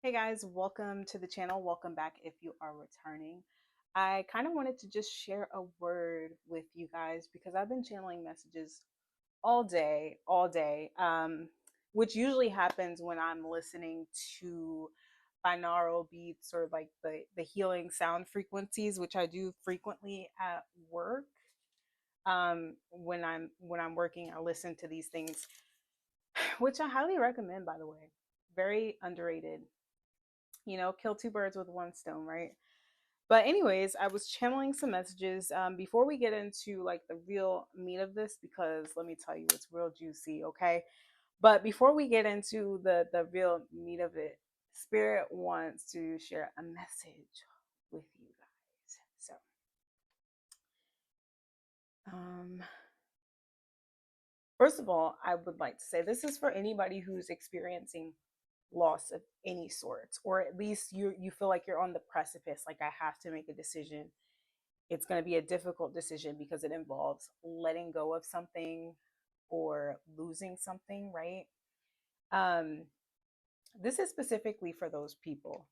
Hey guys, welcome to the channel. Welcome back if you are returning. I kind of wanted to just share a word with you guys because I've been channeling messages all day, which usually happens when I'm listening to binaural beats or like the healing sound frequencies, which I do frequently at work. When I'm working, I listen to these things, which I highly recommend, by the way. Very underrated. Kill two birds with one stone, right? But anyways, I was channeling some messages before we get into like the real meat of this, because let me tell you, it's real juicy, okay? But before we get into the real meat of it, Spirit wants to share a message with you guys. So, um, first of all, I would like to say this is for anybody who's experiencing loss of any sort, or at least you feel like you're on the precipice, like I have to make a decision. It's going to be a difficult decision because it involves letting go of something or losing something, right? um this is specifically for those people.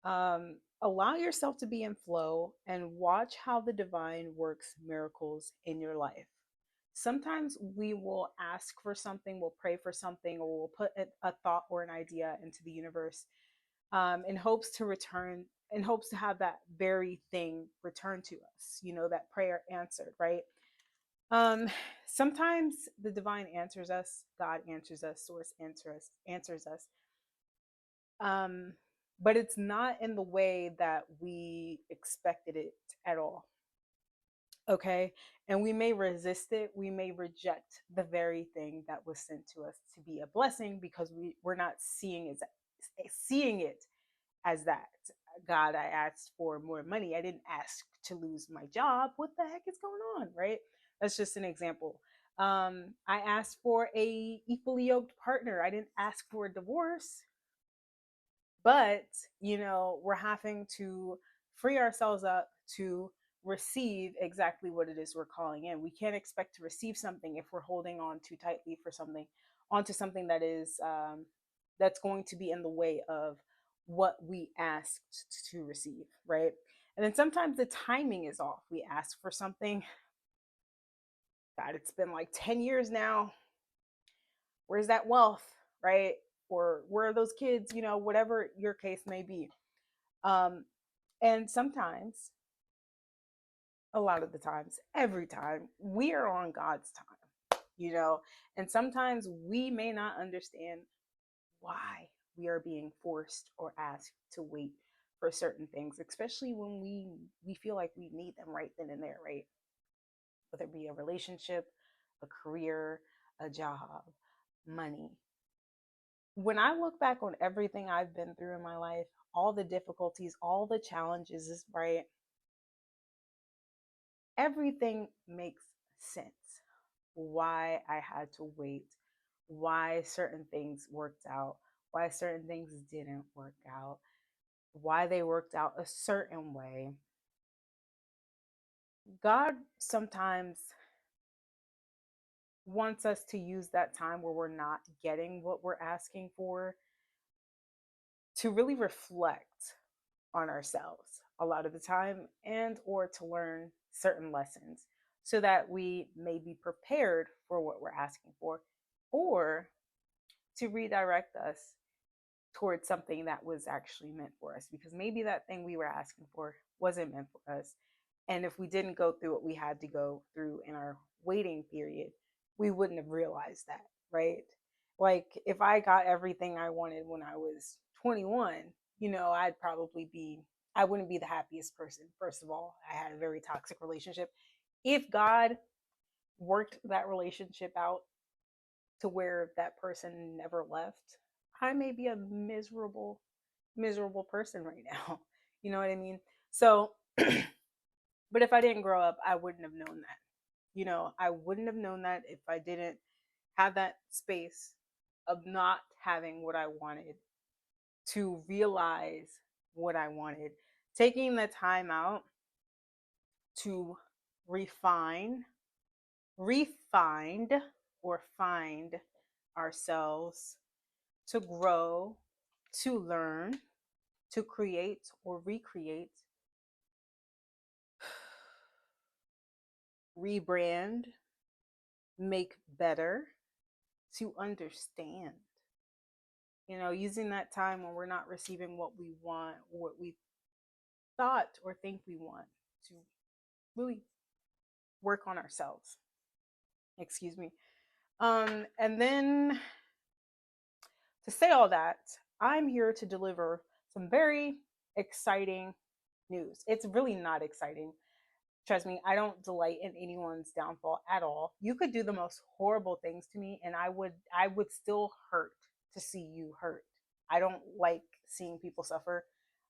Allow yourself to be in flow and watch how the divine works miracles in your life. Sometimes we will ask for something, we'll pray for something, or we'll put a thought or an idea into the universe, in hopes to return, in hopes to have that very thing returned to us, that prayer answered, right? um Sometimes the divine answers us, God answers us, source answers us, um but it's not in the way that we expected it at all. Okay. And we may resist it, we may reject the very thing that was sent to us to be a blessing, because we're not seeing it as that. God, I asked for more money. I didn't ask to lose my job. What the heck is going on, right? That's just an example. I asked for a equally yoked partner. I didn't ask for a divorce, but we're having to free ourselves up to receive exactly what it is we're calling in. We can't expect to receive something if we're holding on too tightly for something, onto something that is that's going to be in the way of what we asked to receive, right? And then sometimes the timing is off. We ask for something, God, it's been like 10 years now. Where's that wealth, right? Or where are those kids, whatever your case may be. um And sometimes, a lot of the times, every time, we are on God's time, and sometimes we may not understand why we are being forced or asked to wait for certain things, especially when we feel like we need them right then and there, right? Whether it be a relationship, a career, a job, money. When I look back on everything I've been through in my life, all the difficulties, all the challenges, is right, everything makes sense. Why I had to wait, why certain things worked out, why certain things didn't work out, why they worked out a certain way. God sometimes wants us to use that time where we're not getting what we're asking for to really reflect on ourselves a lot of the time, and or to learn certain lessons so that we may be prepared for what we're asking for, or to redirect us towards something that was actually meant for us, because maybe that thing we were asking for wasn't meant for us. And if we didn't go through what we had to go through in our waiting period, we wouldn't have realized that, right? Like if I got everything I wanted when I was 21, I'd probably be, I wouldn't be the happiest person. First of all, I had a very toxic relationship. If God worked that relationship out to where that person never left, I may be a miserable person right now. You know what I mean? So, but if I didn't grow up, I wouldn't have known that. I wouldn't have known that if I didn't have that space of not having what I wanted, to realize what I wanted, taking the time out to refine, refined, or find ourselves, to grow, to learn, to create or recreate, rebrand, make better, to understand. Using that time when we're not receiving what we want or what we thought or think we want to really work on ourselves. Excuse me. And then to say all that, I'm here to deliver some very exciting news. It's really not exciting. Trust me, I don't delight in anyone's downfall at all. You could do the most horrible things to me and I would still hurt to see you hurt. I don't like seeing people suffer.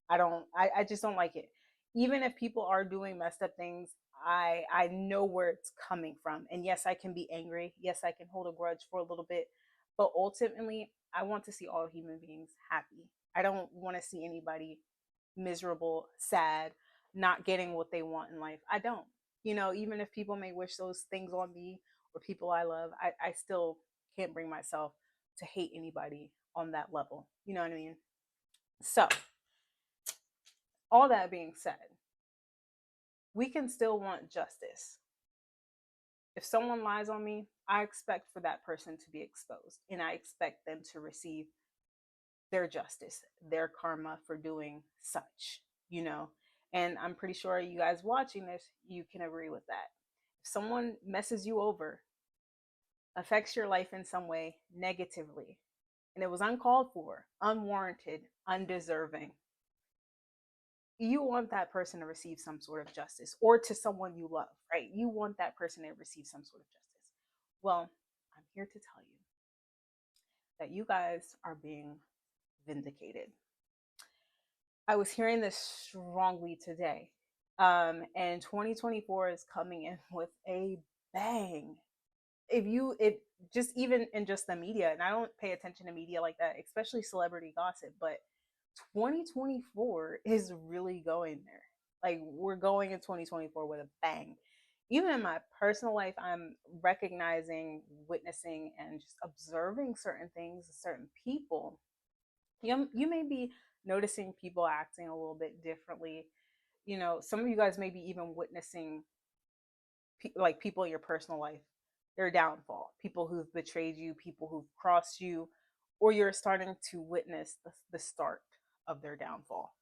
I just don't like it. Even if people are doing messed up things, I know where it's coming from. And yes, I can be angry. Yes, I can hold a grudge for a little bit. But ultimately, I want to see all human beings happy. I don't want to see anybody miserable, sad, not getting what they want in life. I don't. Even if people may wish those things on me or people I love, I still can't bring myself to hate anybody on that level. You know what I mean? So, all that being said, we can still want justice. If someone lies on me, I expect for that person to be exposed and I expect them to receive their justice, their karma for doing such, you know. And I'm pretty sure you guys watching this, you can agree with that. If someone messes you over, affects your life in some way negatively, and it was uncalled for, unwarranted, undeserving, you want that person to receive some sort of justice, or to someone you love, right? You want that person to receive some sort of justice. Well, I'm here to tell you that you guys are being vindicated. I was hearing this strongly today. And 2024 is coming in with a bang. If just even in just the media, and I don't pay attention to media like that, especially celebrity gossip, but 2024 is really going there. Like, we're going in 2024 with a bang. Even in my personal life, I'm recognizing, witnessing, and just observing certain things, certain people. You may be noticing people acting a little bit differently. Some of you guys may be even witnessing like people in your personal life, their downfall, people who've betrayed you, people who've crossed you, or you're starting to witness the start of their downfall.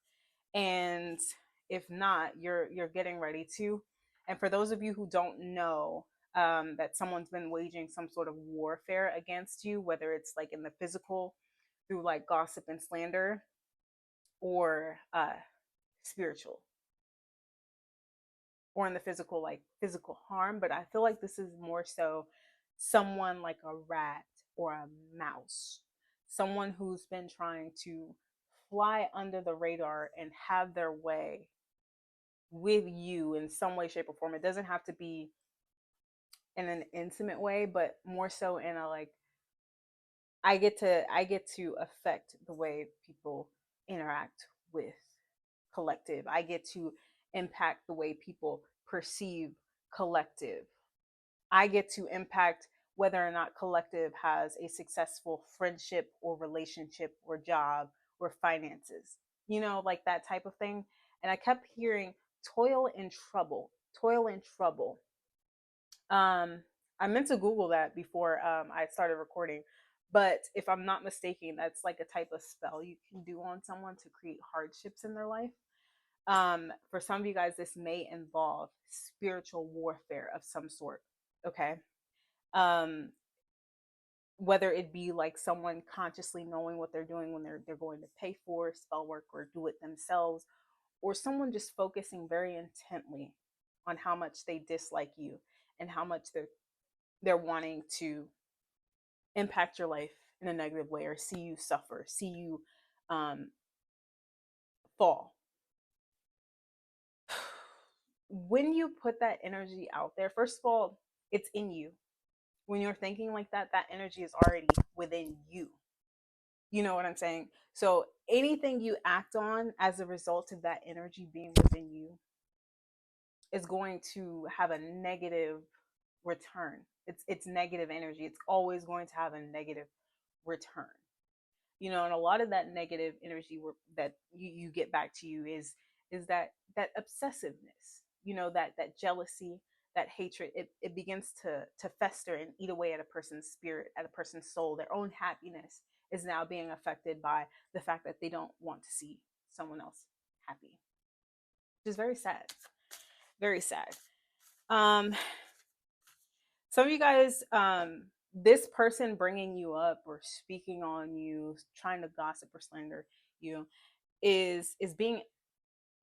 And if not, you're getting ready to. And for those of you who don't know, that someone's been waging some sort of warfare against you, whether it's like in the physical through like gossip and slander, or spiritual, or in the physical, like physical harm. But I feel like this is more so someone like a rat or a mouse, someone who's been trying to fly under the radar and have their way with you in some way, shape, or form. It doesn't have to be in an intimate way, but more so in a like, I get to affect the way people interact with collective. I get to impact the way people perceive collective. I get to impact whether or not collective has a successful friendship or relationship or job or finances, like that type of thing. And I kept hearing toil and trouble, toil and trouble. Um, I meant to Google that before I started recording, but if I'm not mistaken, that's like a type of spell you can do on someone to create hardships in their life. For some of you guys, this may involve spiritual warfare of some sort. Okay. Um, whether it be like someone consciously knowing what they're doing when they're going to pay for spell work or do it themselves, or someone just focusing very intently on how much they dislike you and how much they're wanting to impact your life in a negative way, or see you suffer, see you um, fall. When you put that energy out there, first of all, it's in you. When you're thinking like that, that energy is already within you. You know what I'm saying? So anything you act on as a result of that energy being within you is going to have a negative return. It's negative energy. It's always going to have a negative return. And a lot of that negative energy that you get back to you is that obsessiveness, that jealousy, that hatred. It begins to fester and eat away at a person's spirit, at a person's soul. Their own happiness is now being affected by the fact that they don't want to see someone else happy, which is very sad. Very sad. um some of you guys, this person bringing you up or speaking on you, trying to gossip or slander you, is being,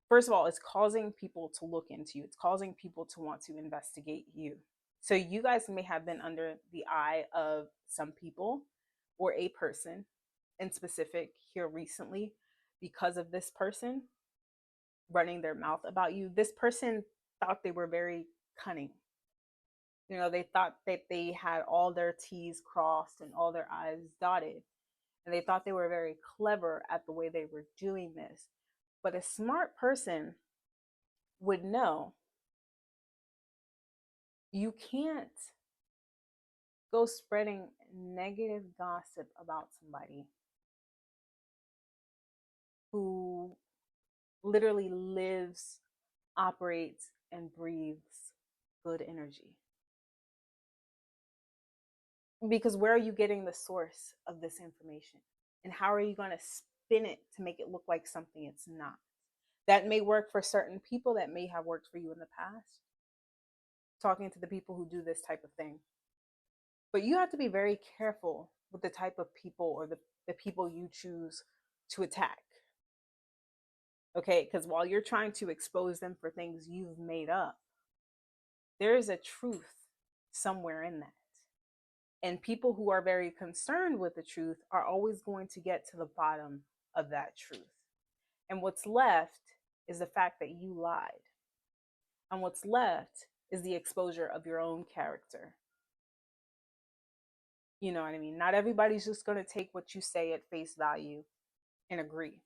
first of all, it's causing people to look into you. It's causing people to want to investigate you. So you guys may have been under the eye of some people or a person in specific here recently because of this person running their mouth about you. This person thought they were very cunning. They thought that they had all their T's crossed and all their I's dotted. And they thought they were very clever at the way they were doing this. But a smart person would know you can't go spreading negative gossip about somebody who literally lives, operates, and breathes good energy. Because where are you getting the source of this information? And how are you going to spin it to make it look like something it's not? That may work for certain people, that may have worked for you in the past, talking to the people who do this type of thing. But you have to be very careful with the type of people or the people you choose to attack. Okay, because while you're trying to expose them for things you've made up, there is a truth somewhere in that. And people who are very concerned with the truth are always going to get to the bottom of that truth. And what's left is the fact that you lied. And what's left is the exposure of your own character. You know what I mean? Not everybody's just going to take what you say at face value and agree.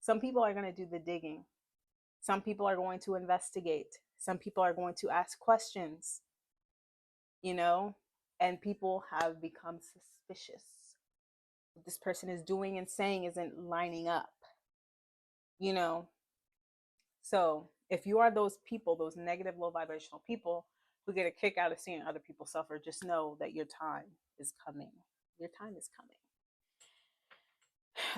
Some people are going to do the digging. Some people are going to investigate. Some people are going to ask questions, and people have become suspicious. What this person is doing and saying isn't lining up, So if you are those people, those negative, low vibrational people who get a kick out of seeing other people suffer, just know that your time is coming. Your time is coming.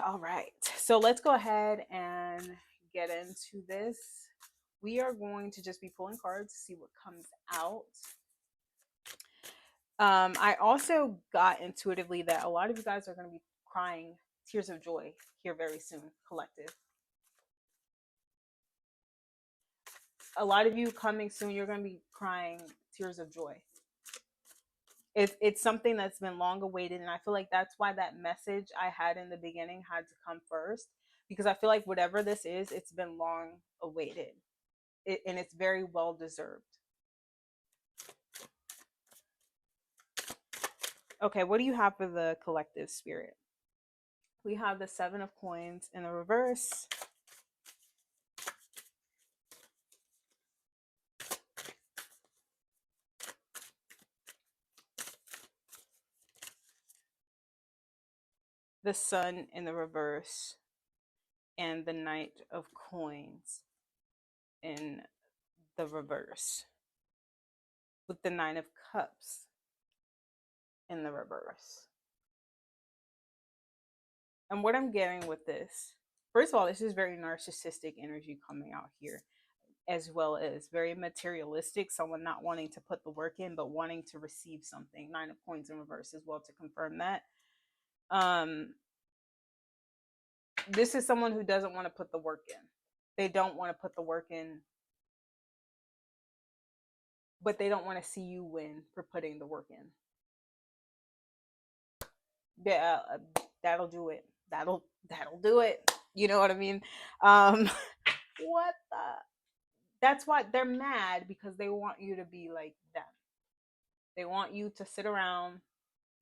All right. So let's go ahead and get into this. We are going to just be pulling cards to see what comes out. I also got intuitively that a lot of you guys are going to be crying tears of joy here very soon, collective. A lot of you coming soon, you're going to be crying tears of joy. It's something that's been long awaited, and I feel like that's why that message I had in the beginning had to come first, because I feel like whatever this is, it's been long awaited, and it's very well deserved. Okay, what do you have for the collective spirit? We have the 7 of Coins in the reverse. The Sun in the reverse, and the Knight of Coins in the reverse, with the 9 of Cups in the reverse. And what I'm getting with this, first of all, this is very narcissistic energy coming out here, as well as very materialistic, someone not wanting to put the work in but wanting to receive something. 9 of Coins in reverse as well to confirm that. This is someone who doesn't want to put the work in. They don't want to put the work in, but they don't want to see you win for putting the work in. Yeah, that'll do it. That'll do it. You know what I mean? What the? That's why they're mad, because they want you to be like them. They want you to sit around,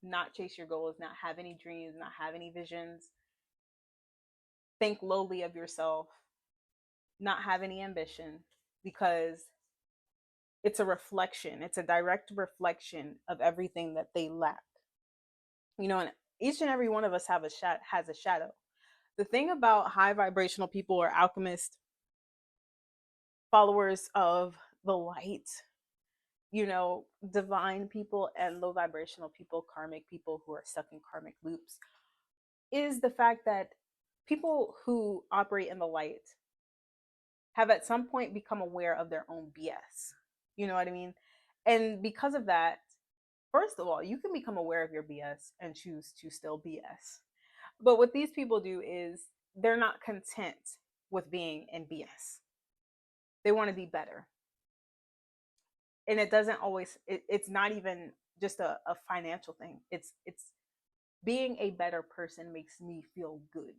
not chase your goals, not have any dreams, not have any visions, think lowly of yourself, not have any ambition, because it's a reflection. It's a direct reflection of everything that they lack. And each and every one of us has a shadow. The thing about high vibrational people or alchemists, followers of the light, divine people, and low vibrational people, karmic people who are stuck in karmic loops, is the fact that people who operate in the light have at some point become aware of their own BS. You know what I mean? And because of that, first of all, you can become aware of your BS and choose to still BS. But what these people do is they're not content with being in BS. They want to be better. And it doesn't always, it's not even just a financial thing. It's being a better person makes me feel good,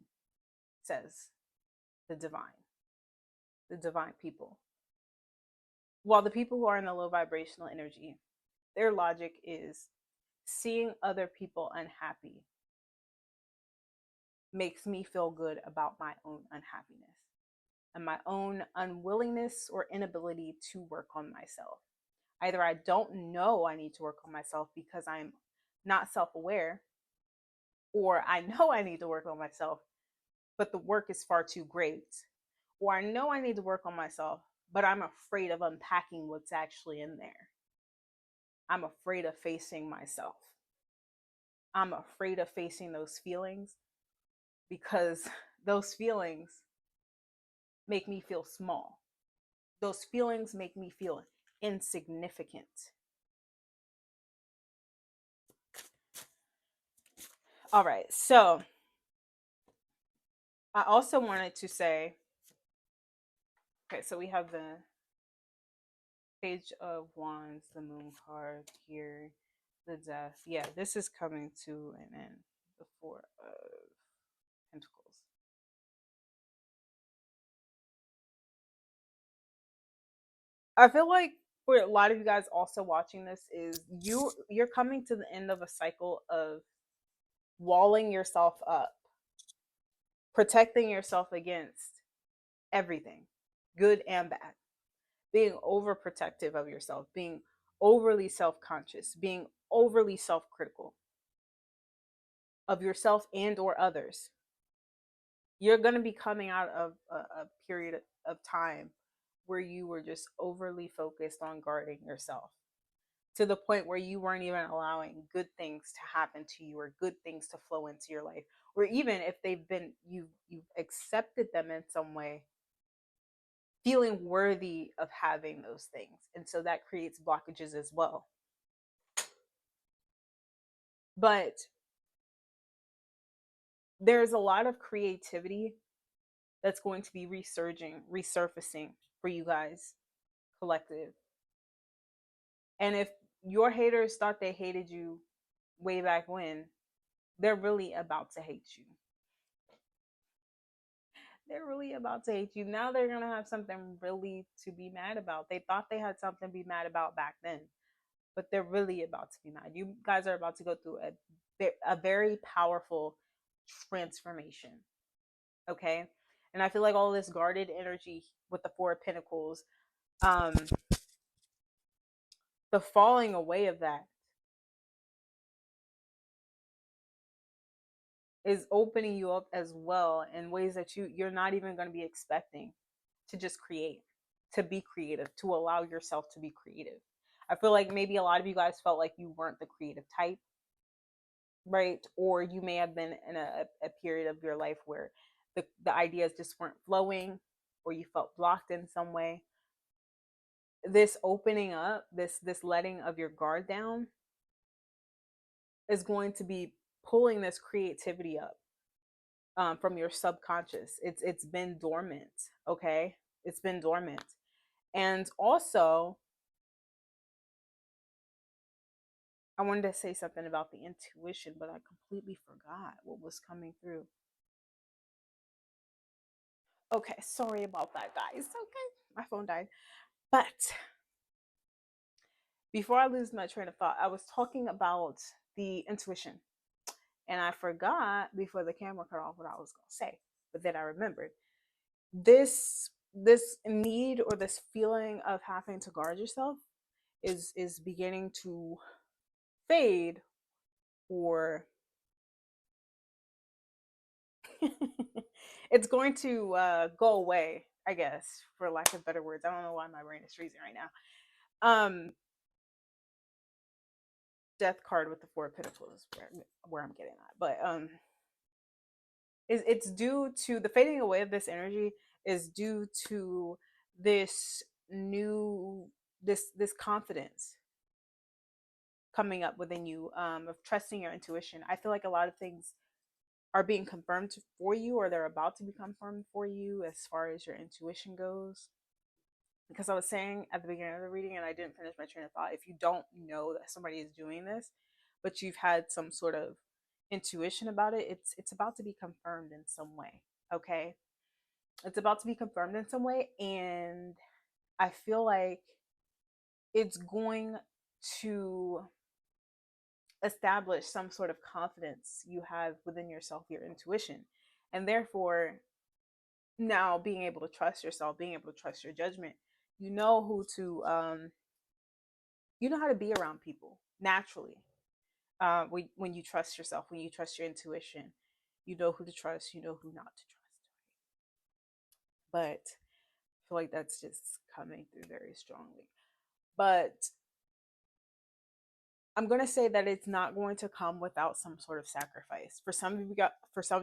says the divine people. While the people who are in the low vibrational energy, their logic is seeing other people unhappy makes me feel good about my own unhappiness and my own unwillingness or inability to work on myself. Either I don't know I need to work on myself because I'm not self aware, or I know I need to work on myself, but the work is far too great. Or I know I need to work on myself, but I'm afraid of unpacking what's actually in there. I'm afraid of facing myself. I'm afraid of facing those feelings because those feelings make me feel small. Those feelings make me feel insignificant. All right, so I also wanted to say, okay, so we have the Page of Wands, the Moon card here, the Death. Yeah, this is coming to an end. The Four of Pentacles. I feel like for a lot of you guys also watching this is you're coming to the end of a cycle of walling yourself up, protecting yourself against everything, good and bad, being overprotective of yourself, being overly self-conscious, being overly self-critical of yourself and or others. You're going to be coming out of a period of time where you were just overly focused on guarding yourself to the point where you weren't even allowing good things to happen to you or good things to flow into your life, or even if they've been you've accepted them in some way, feeling worthy of having those things, and so that creates blockages as well. But there's a lot of creativity that's going to be resurfacing for you guys, collective. And if your haters thought they hated you way back when, they're really about to hate you. They're really about to hate you. Now they're going to have something really to be mad about. They thought they had something to be mad about back then, but they're really about to be mad. You guys are about to go through a very powerful transformation. Okay. And I feel like all this guarded energy with the Four of Pentacles, um, the falling away of that is opening you up as well in ways that you're not even going to be expecting, to just create, to be creative, to allow yourself to be creative. I feel like maybe a lot of you guys felt like you weren't the creative type, right? Or you may have been in a period of your life where the ideas just weren't flowing, or you felt blocked in some way. This opening up, this letting of your guard down is going to be pulling this creativity up, from your subconscious. It's been dormant. Okay, it's been dormant. And also, I wanted to say something about the intuition, but I completely forgot what was coming through. Okay, sorry about that, guys. Okay, my phone died. But before I lose my train of thought, I was talking about the intuition, and I forgot before the camera cut off what I was going to say. But then I remembered this need or this feeling of having to guard yourself is beginning to fade, or it's going to go away, I guess, for lack of better words. I don't know why my brain is freezing right now. Death card with the Four of Pentacles, where I'm getting at, but it's due to the fading away of this energy is due to this new this confidence coming up within you, of trusting your intuition. I feel like a lot of things are being confirmed for you, or they're about to be confirmed for you as far as your intuition goes. Because I was saying at the beginning of the reading, and I didn't finish my train of thought, if you don't know that somebody is doing this, but you've had some sort of intuition about it, it's about to be confirmed in some way. Okay, it's about to be confirmed in some way, and I feel like it's going to establish some sort of confidence you have within yourself, your intuition, and therefore now being able to trust yourself, being able to trust your judgment. You know who to you know how to be around people naturally. When you trust yourself, when you trust your intuition, you know who to trust, you know who not to trust. But I feel like that's just coming through very strongly. But I'm gonna say that it's not going to come without some sort of sacrifice. For some of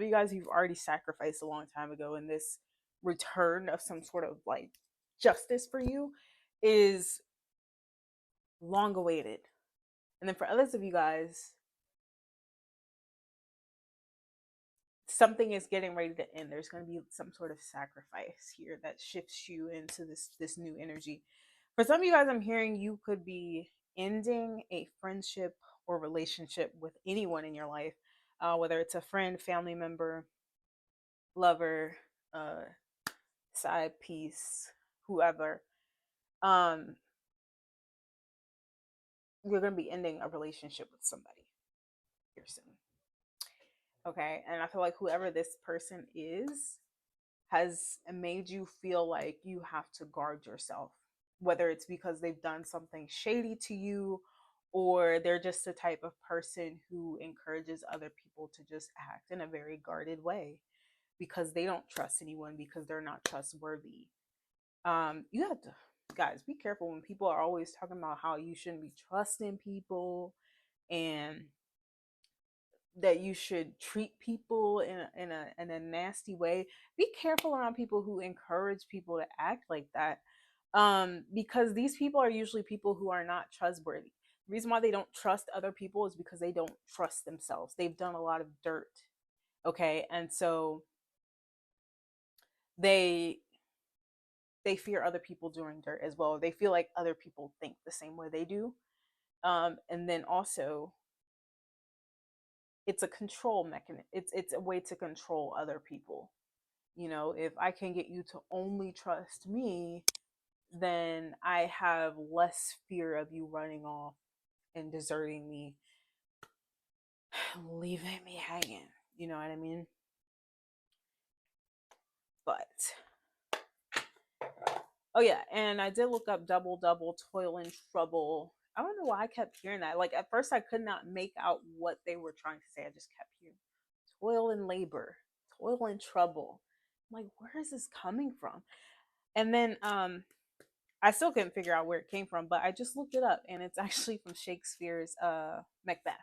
you guys, you've already sacrificed a long time ago, and this return of some sort of like justice for you is long awaited. And then for others of you guys, something is getting ready to end. There's going to be some sort of sacrifice here that shifts you into this new energy. For some of you guys, I'm hearing you could be ending a friendship or relationship with anyone in your life, whether it's a friend, family member, lover, uh, side piece, whoever. Um, you're going to be ending a relationship with somebody here soon. Okay, and I feel like whoever this person is has made you feel like you have to guard yourself, whether it's because they've done something shady to you, or they're just the type of person who encourages other people to just act in a very guarded way because they don't trust anyone, because they're not trustworthy. You have to, guys, be careful when people are always talking about how you shouldn't be trusting people, and that you should treat people in a nasty way. Be careful around people who encourage people to act like that, because these people are usually people who are not trustworthy. The reason why they don't trust other people is because they don't trust themselves. They've done a lot of dirt. Okay, and so they they fear other people doing dirt as well. They feel like other people think the same way they do. And then also it's a control mechanism. It's a way to control other people. You know, if I can get you to only trust me, then I have less fear of you running off and deserting me, leaving me hanging. You know what I mean? But oh yeah, and I did look up double double toil and trouble. I don't know why I kept hearing that. Like at first I could not make out what they were trying to say. I just kept hearing toil and labor, toil and trouble. I'm like, where is this coming from? And then I still couldn't figure out where it came from, but I just looked it up, and it's actually from Shakespeare's Macbeth.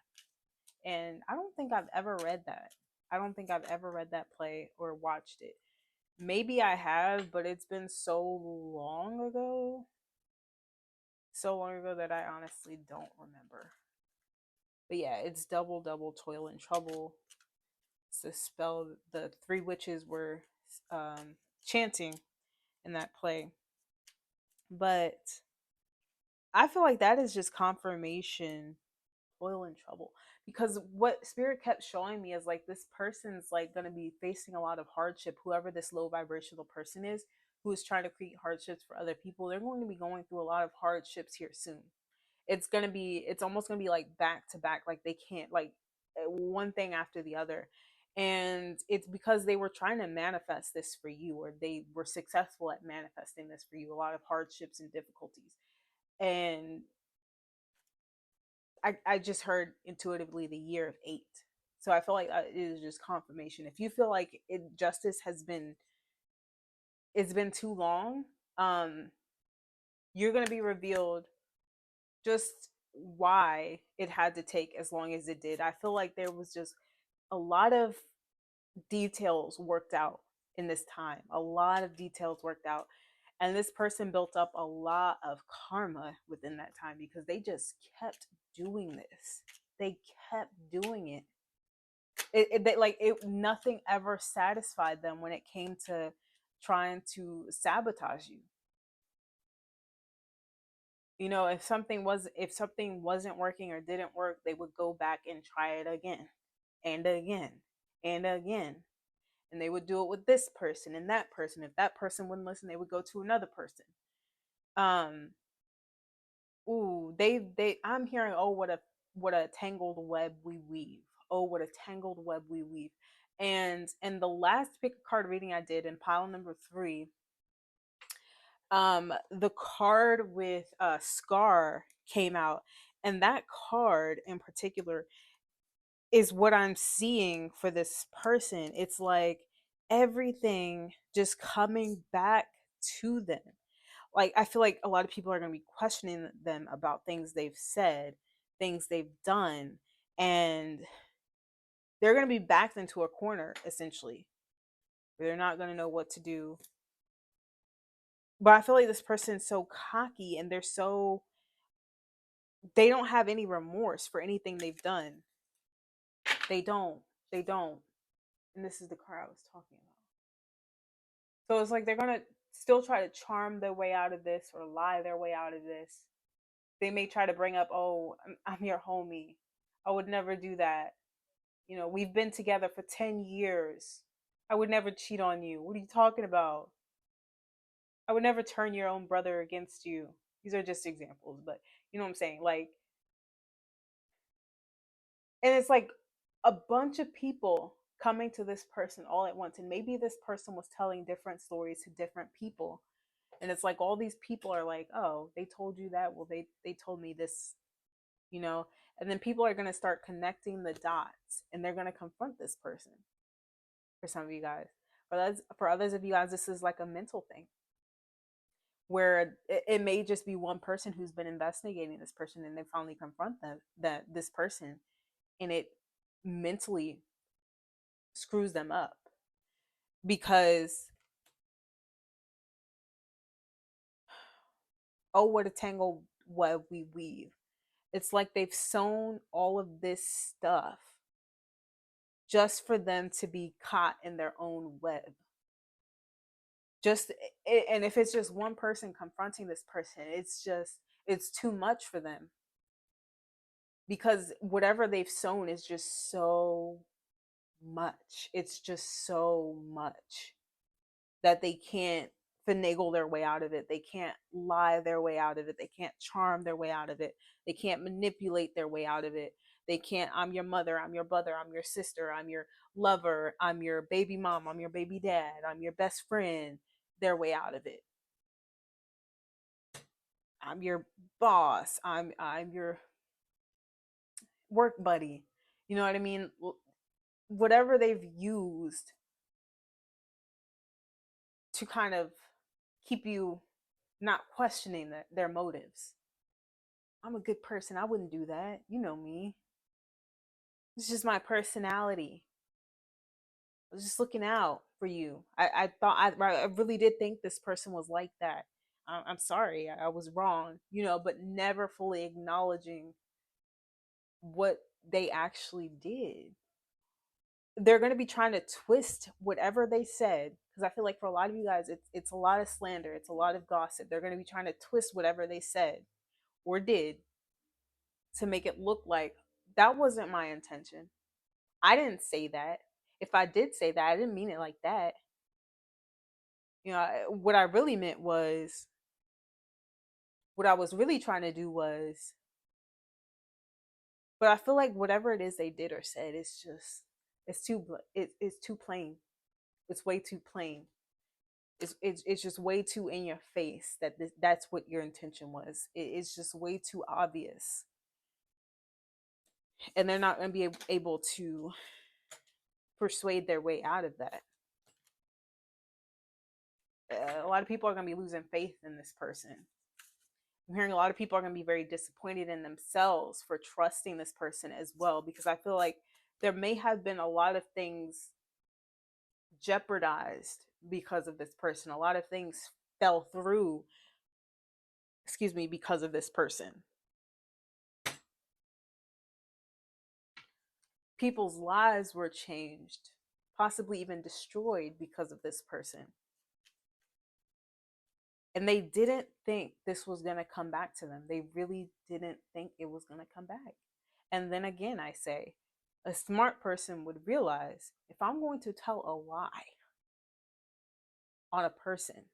And I don't think I've ever read that. I don't think I've ever read that play or watched it. Maybe I have, but it's been so long ago that I honestly don't remember. But yeah, it's double double toil and trouble. It's the spell the three witches were chanting in that play. But I feel like that is just confirmation, toil and trouble. Because what spirit kept showing me is like this person's like gonna be facing a lot of hardship. Whoever this low vibrational person is who is trying to create hardships for other people, they're going to be going through a lot of hardships here soon. It's almost gonna be like back to back, like they can't like one thing after the other. And it's because they were trying to manifest this for you, or they were successful at manifesting this for you, a lot of hardships and difficulties. And I just heard intuitively the year of 8. So I feel like it is just confirmation. If you feel like justice has been, it's been too long, um, you're gonna be revealed just why it had to take as long as it did. I feel like there was just a lot of details worked out in this time. A lot of details worked out. And this person built up a lot of karma within that time because they just kept doing this. They kept doing it. Nothing ever satisfied them when it came to trying to sabotage you. You know, if something wasn't working or didn't work, they would go back and try it again and again and again. And they would do it with this person and that person. If that person wouldn't listen, they would go to another person. um they I'm hearing, oh, what a tangled web we weave. Oh, what a tangled web we weave. And in the last pick a card reading I did in pile number 3, the card with Scar came out, and that card in particular is what I'm seeing for this person. It's like everything just coming back to them. Like, I feel like a lot of people are going to be questioning them about things they've said, things they've done, and they're going to be backed into a corner essentially. They're not going to know what to do. But I feel like this person's so cocky, and they don't have any remorse for anything they've done. They don't. They don't. And this is the card I was talking about. So it's like they're gonna still try to charm their way out of this or lie their way out of this. They may try to bring up, oh, I'm your homie. I would never do that. You know, we've been together for 10 years. I would never cheat on you. What are you talking about? I would never turn your own brother against you. These are just examples, but you know what I'm saying? Like, and it's like a bunch of people coming to this person all at once. And maybe this person was telling different stories to different people. And it's like all these people are like, oh, they told you that. Well, they told me this, you know. And then people are going to start connecting the dots, and they're going to confront this person. For some of you guys, for others of you guys, this is like a mental thing where it may just be one person who's been investigating this person, and they finally confront them, that this person, and it mentally screws them up because, oh, what a tangled web we weave. It's like they've sewn all of this stuff just for them to be caught in their own web. Just and if it's just one person confronting this person, it's too much for them, because whatever they've sown is just so much. It's just so much that they can't finagle their way out of it. They can't lie their way out of it. They can't charm their way out of it. They can't manipulate their way out of it. They can't, I'm your mother, I'm your brother, I'm your sister, I'm your lover, I'm your baby mom, I'm your baby dad, I'm your best friend, their way out of it. I'm your boss, I'm your work buddy. You know what I mean? Whatever they've used to kind of keep you not questioning their motives. I'm a good person. I wouldn't do that. You know me. It's just my personality. I was just looking out for you. I thought I really did think this person was like that. I'm sorry. I was wrong. You know, but never fully acknowledging what they actually did. They're going to be trying to twist whatever they said, because I feel like for a lot of you guys, it's a lot of slander. It's a lot of gossip. They're going to be trying to twist whatever they said or did to make it look like that wasn't my intention. I didn't say that. If I did say that, I didn't mean it like that. You know, what I really meant was, what I was really trying to do was, but I feel like whatever it is they did or said, it's too plain. It's way too plain. It's just way too in your face that that's what your intention was. It's just way too obvious. and they're not going to be able to persuade their way out of that. A lot of people are going to be losing faith in this person. I'm hearing a lot of people are going to be very disappointed in themselves for trusting this person as well, because I feel like there may have been a lot of things jeopardized because of this person. A lot of things fell through, excuse me, because of this person. People's lives were changed, possibly even destroyed because of this person. And they didn't think this was going to come back to them. They really didn't think it was going to come back. And then again, I say, a smart person would realize, if I'm going to tell a lie on a person,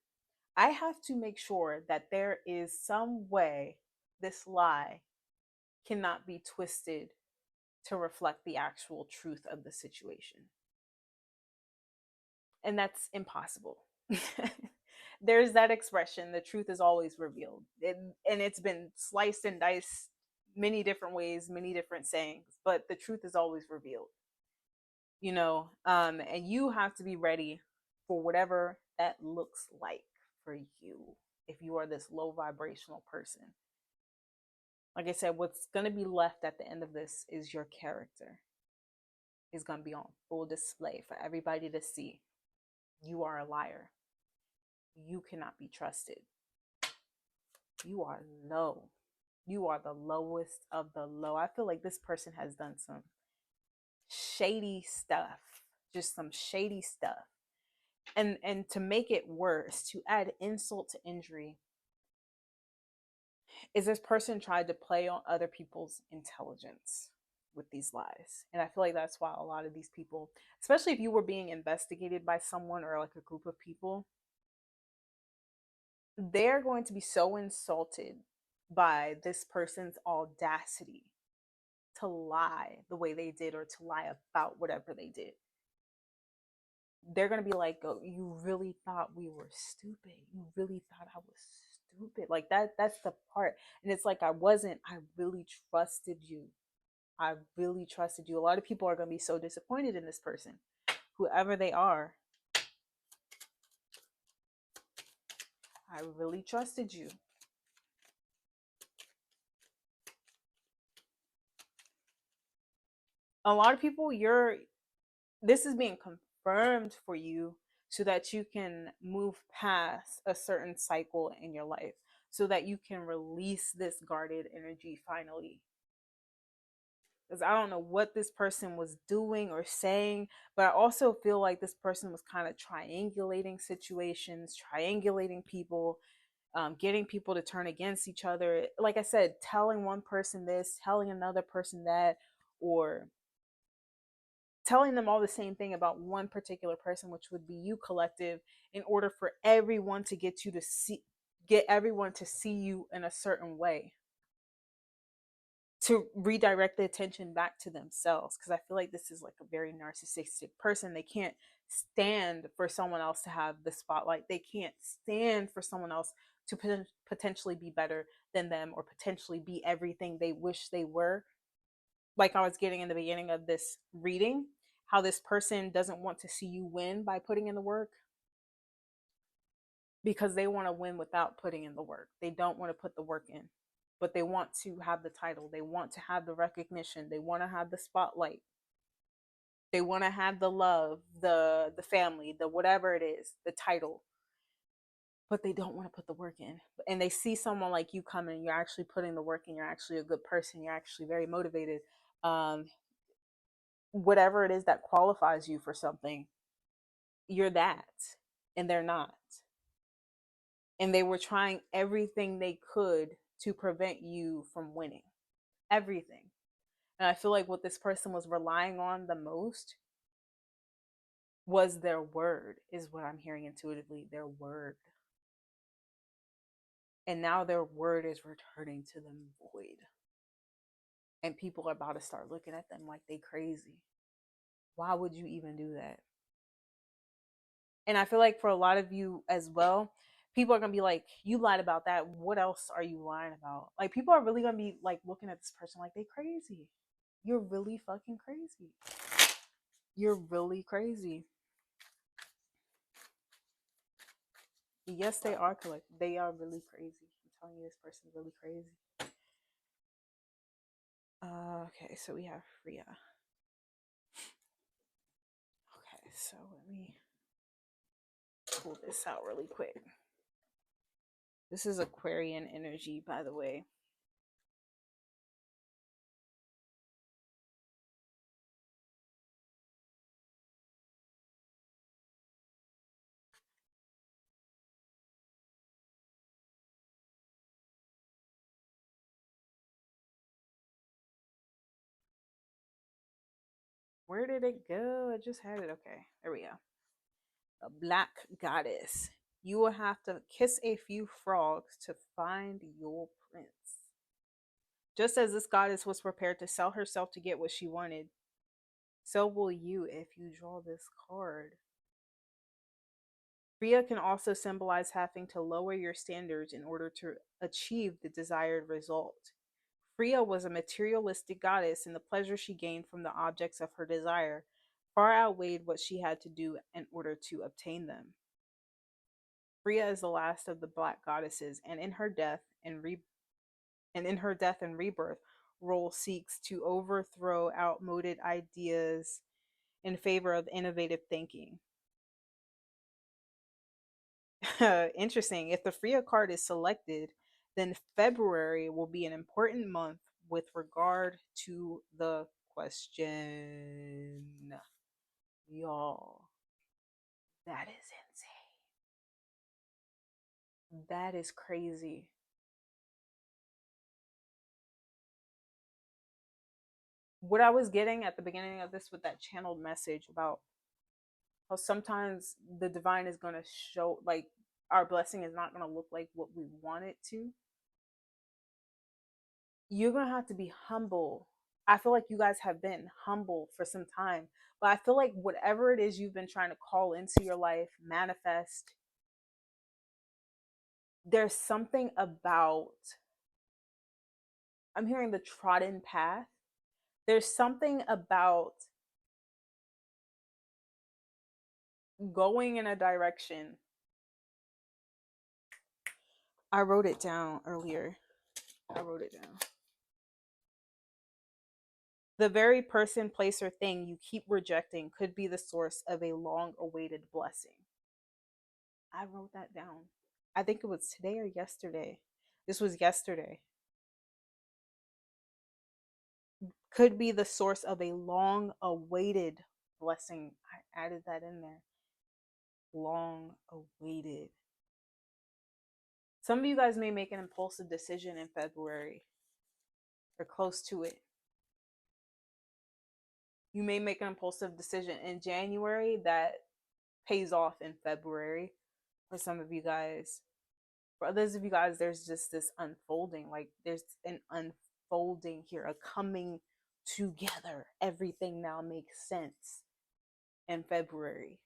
I have to make sure that there is some way this lie cannot be twisted to reflect the actual truth of the situation. And that's impossible. There's that expression, the truth is always revealed. And it's been sliced and diced many different ways, many different sayings, but the truth is always revealed. And you have to be ready for whatever that looks like for you if you are this low vibrational person. Like I said, what's going to be left at the end of this is your character is going to be on full display for everybody to see. You are a liar. You cannot be trusted. You are low. You are the lowest of the low. I feel like this person has done some shady stuff, just some shady stuff. And to make it worse, to add insult to injury, is this person tried to play on other people's intelligence with these lies. And I feel like that's why a lot of these people, especially if you were being investigated by someone or like a group of people, they're going to be so insulted by this person's audacity to lie the way they did or to lie about whatever they did. They're going to be like, oh, you really thought we were stupid. You really thought I was stupid. Like that's the part. And it's like, I wasn't. I really trusted you. I really trusted you. A lot of people are going to be so disappointed in this person, whoever they are. I really trusted you. A lot of people, this is being confirmed for you so that you can move past a certain cycle in your life, so that you can release this guarded energy finally. Because I don't know what this person was doing or saying, but I also feel like this person was kind of triangulating situations, triangulating people, getting people to turn against each other. Like I said, telling one person this, telling another person that, or telling them all the same thing about one particular person, which would be you, collective, in order for everyone to get everyone to see you in a certain way, to redirect the attention back to themselves. Because I feel like this is like a very narcissistic person. They can't stand for someone else to have the spotlight. They can't stand for someone else to potentially be better than them, or potentially be everything they wish they were. Like I was getting in the beginning of this reading, how this person doesn't want to see you win by putting in the work, because they want to win without putting in the work. They don't want to put the work in, but they want to have the title. They want to have the recognition. They want to have the spotlight. They want to have the love, the family, the whatever it is, the title, but they don't want to put the work in. And they see someone like you coming, and you're actually putting the work in. You're actually a good person. You're actually very motivated. Whatever it is that qualifies you for something, you're that, and they're not. And they were trying everything they could to prevent you from winning. Everything. And I feel like what this person was relying on the most was their word, is what I'm hearing intuitively. Their word. And now their word is returning to them void. And people are about to start looking at them like they crazy. Why would you even do that? And I feel like for a lot of you as well, people are going to be like, you lied about that. What else are you lying about? Like, people are really going to be like looking at this person like they crazy. You're really fucking crazy. You're really crazy. Yes, they are collective. They are really crazy. I'm telling you, this person's really crazy. Okay, so we have Freya. Okay, so let me pull this out really quick. This is Aquarian energy, by the way. Where did it go? I just had it. Okay, there we go. A black goddess. You will have to kiss a few frogs to find your prince. Just as this goddess was prepared to sell herself to get what she wanted, so will you if you draw this card. Freya can also symbolize having to lower your standards in order to achieve the desired result. Freya was a materialistic goddess, and the pleasure she gained from the objects of her desire far outweighed what she had to do in order to obtain them. Freya is the last of the black goddesses, and in her death and rebirth, role seeks to overthrow outmoded ideas in favor of innovative thinking. Interesting. If the Freya card is selected, then February will be an important month with regard to the question. Y'all, that is insane. That is crazy. What I was getting at the beginning of this with that channeled message about how sometimes the divine is going to show, like, our blessing is not going to look like what we want it to. You're going to have to be humble. I feel like you guys have been humble for some time, but I feel like whatever it is you've been trying to call into your life, manifest, there's something about, I'm hearing the trodden path. There's something about going in a direction. I wrote it down earlier. I wrote it down. The very person, place, or thing you keep rejecting could be the source of a long awaited blessing. I wrote that down. I think it was today or yesterday. This was yesterday. Could be the source of a long awaited blessing. I added that in there. Long awaited. Some of you guys may make an impulsive decision in February or close to it. You may make an impulsive decision in January that pays off in February for some of you guys. For others of you guys, there's just this unfolding. Like, there's an unfolding here, a coming together. Everything now makes sense in February.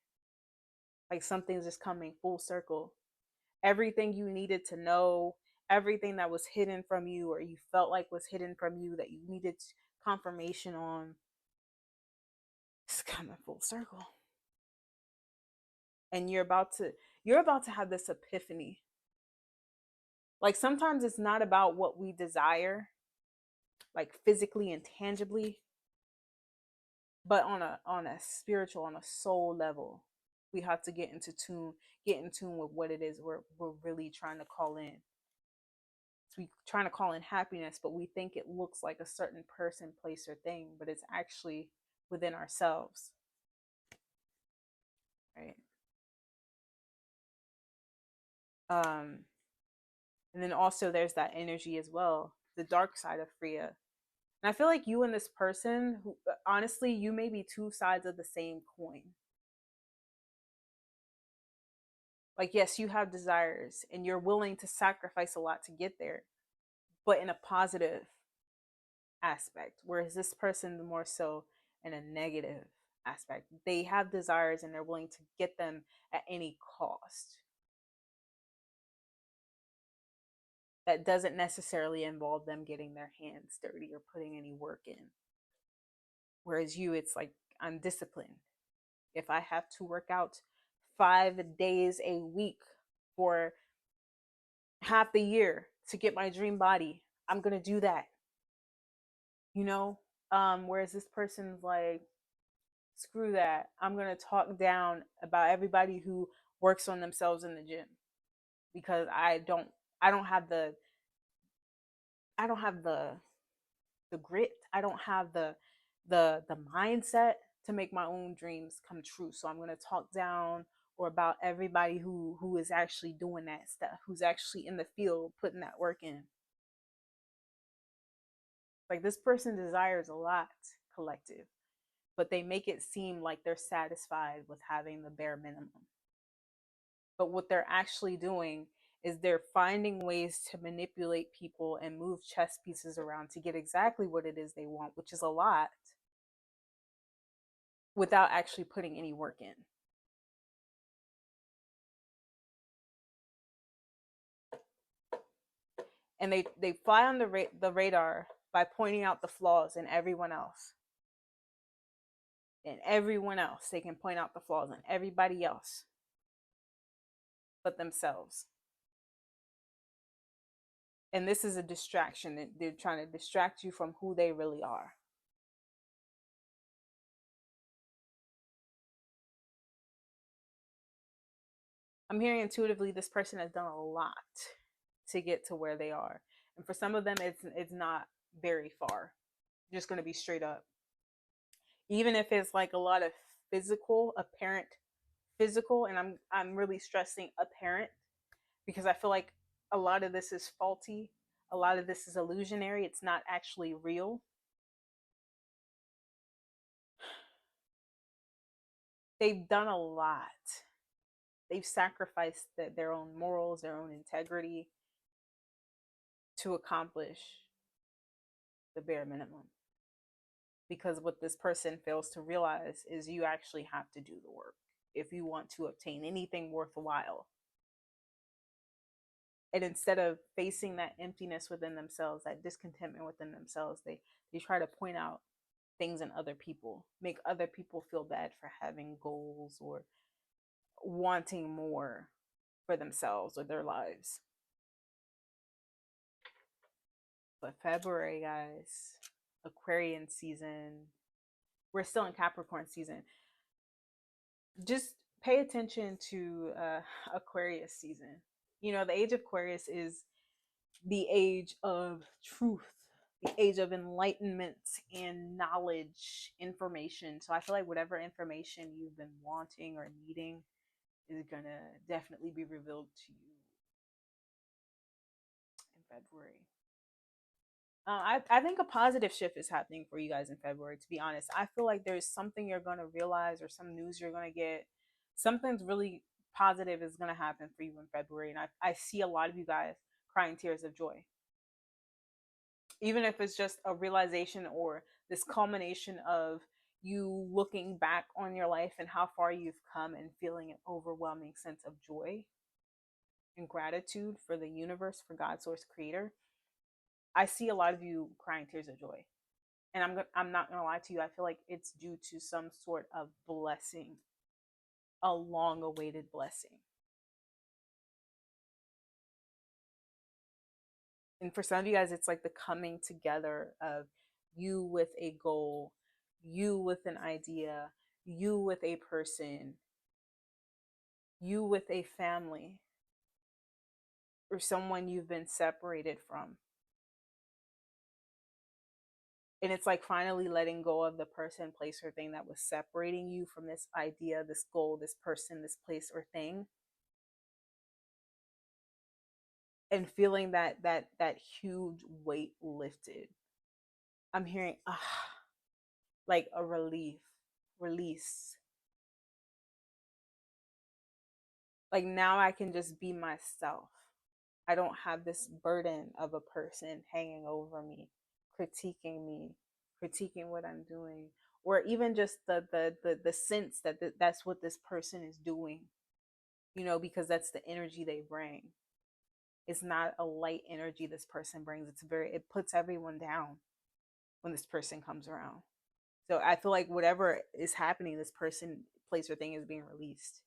Like, something's just coming full circle. Everything you needed to know, everything that was hidden from you or you felt like was hidden from you that you needed confirmation on, it's coming full circle. And you're about to have this epiphany. Like, sometimes it's not about what we desire, like physically and tangibly, but on a spiritual, on a soul level, we have to get in tune with what it is we're really trying to call in. So we trying to call in happiness, but we think it looks like a certain person, place, or thing, but it's actually within ourselves. Right? And then also there's that energy as well, the dark side of Freya. And I feel like you and this person, who, honestly, you may be two sides of the same coin. Like, yes, you have desires and you're willing to sacrifice a lot to get there, but in a positive aspect. Whereas this person, more so in a negative aspect. They have desires and they're willing to get them at any cost. That doesn't necessarily involve them getting their hands dirty or putting any work in. Whereas you, it's like I'm disciplined. If I have to work out 5 days a week for half the year to get my dream body, I'm gonna do that, you know? Whereas this person's like, screw that. I'm gonna talk down about everybody who works on themselves in the gym because I don't have the grit. I don't have the mindset to make my own dreams come true. So I'm gonna talk down or about everybody who is actually doing that stuff, who's actually in the field putting that work in. Like this person desires a lot, collective, but they make it seem like they're satisfied with having the bare minimum. But what they're actually doing is they're finding ways to manipulate people and move chess pieces around to get exactly what it is they want, which is a lot, without actually putting any work in. And they fly on the radar by pointing out the flaws in everyone else. And everyone else, they can point out the flaws in everybody else but themselves. And this is a distraction. They're trying to distract you from who they really are. I'm hearing intuitively this person has done a lot to get to where they are. And for some of them, it's not very far. Just going to be straight up. Even if it's like a lot of physical, apparent physical, and I'm really stressing apparent because I feel like a lot of this is faulty. A lot of this is illusionary. It's not actually real. They've done a lot. They've sacrificed their own morals, their own integrity to accomplish the bare minimum. Because what this person fails to realize is you actually have to do the work if you want to obtain anything worthwhile. And instead of facing that emptiness within themselves, that discontentment within themselves, they try to point out things in other people, make other people feel bad for having goals or wanting more for themselves or their lives. But February, guys, Aquarian season, we're still in Capricorn season. Just pay attention to Aquarius season. You know, the age of Aquarius is the age of truth, the age of enlightenment and knowledge, information. So I feel like whatever information you've been wanting or needing is gonna definitely be revealed to you in February. I think a positive shift is happening for you guys in February, to be honest. I feel like there's something you're going to realize or some news you're going to get. Something's really positive is going to happen for you in February. And I see a lot of you guys crying tears of joy. Even if it's just a realization or this culmination of you looking back on your life and how far you've come and feeling an overwhelming sense of joy and gratitude for the universe, for God, source, creator. I see a lot of you crying tears of joy. And I'm not going to lie to you. I feel like it's due to some sort of blessing, a long awaited blessing. And for some of you guys, it's like the coming together of you with a goal, you with an idea, you with a person, you with a family, or someone you've been separated from. And it's like finally letting go of the person, place, or thing that was separating you from this idea, this goal, this person, this place, or thing. And feeling that huge weight lifted. I'm hearing like a relief, release. Like now I can just be myself. I don't have this burden of a person hanging over me, critiquing me, critiquing what I'm doing, or even just the sense that that's what this person is doing, you know, because that's the energy they bring. It's not a light energy this person brings. It puts everyone down when this person comes around. So I feel like whatever is happening, this person, place, or thing is being released.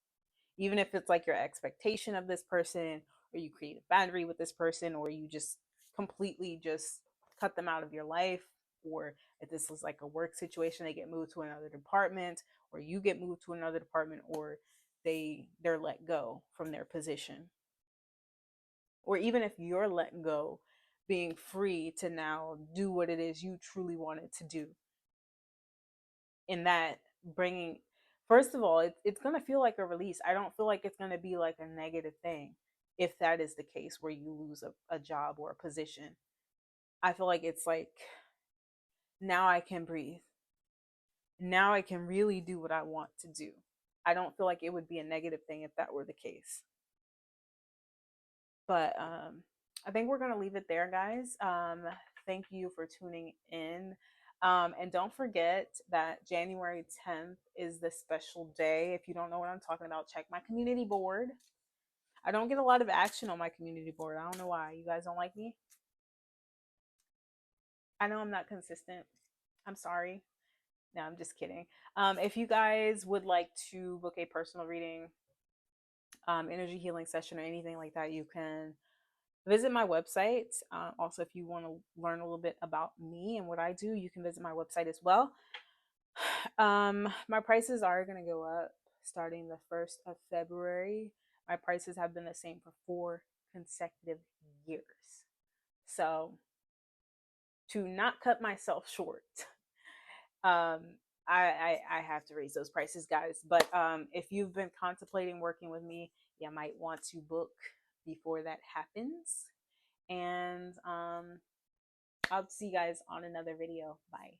Even if it's like your expectation of this person, or you create a boundary with this person, or you just completely just cut them out of your life, or if this was like a work situation, they get moved to another department, or you get moved to another department, or they're let go from their position, or even if you're let go, being free to now do what it is you truly wanted to do. In that, bringing, first of all, it's going to feel like a release. I don't feel like it's going to be like a negative thing if that is the case where you lose a job or a position. I feel like it's like, now I can breathe, now I can really do what I want to do. I don't feel like it would be a negative thing if that were the case. But I think we're going to leave it there, guys. Thank you for tuning in. And don't forget that January 10th is the special day. If you don't know what I'm talking about, check my community board. I don't get a lot of action on my community board. I don't know why. You guys don't like me? I know I'm not consistent. I'm sorry. No, I'm just kidding. If you guys would like to book a personal reading, energy healing session, or anything like that, you can visit my website. Also, if you want to learn a little bit about me and what I do, you can visit my website as well. My prices are going to go up starting the 1st of February. My prices have been the same for 4 consecutive years. So, to not cut myself short, um, I have to raise those prices, guys. But if you've been contemplating working with me, you might want to book before that happens. And I'll see you guys on another video. Bye.